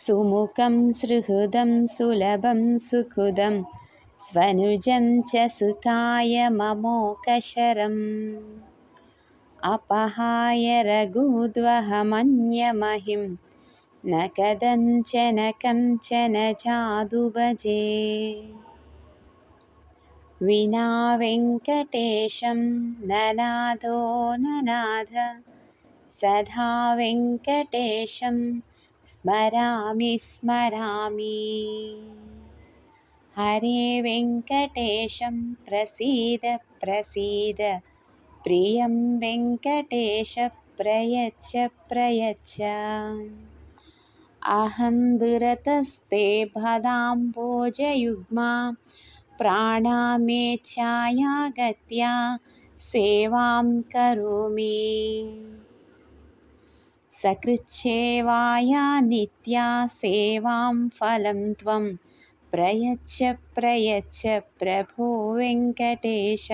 सुमुखं सुहृदं सुलभं सुखुदं स्वनुजं च सुखाय ममोकशरम् अपहाय रघुद्वहमन्यमहिं न कदञ्चन कञ्चन जादुभजे विना वेङ्कटेशं ननादो ननाथ सदा वेङ्कटेशं स्मरामि स्मरामि हरे वेङ्कटेशं प्रसीद प्रसीद प्रियं वेङ्कटेश प्रयच्छ प्रयच्छ अहं दुरतस्ते भदाम्बोजयुग्मा प्राणामेच्छायागत्या सेवां करोमि सकृच्छेवाया नित्या सेवां फलं त्वं प्रयच्छ प्रयच्छ प्रभो वेङ्कटेश।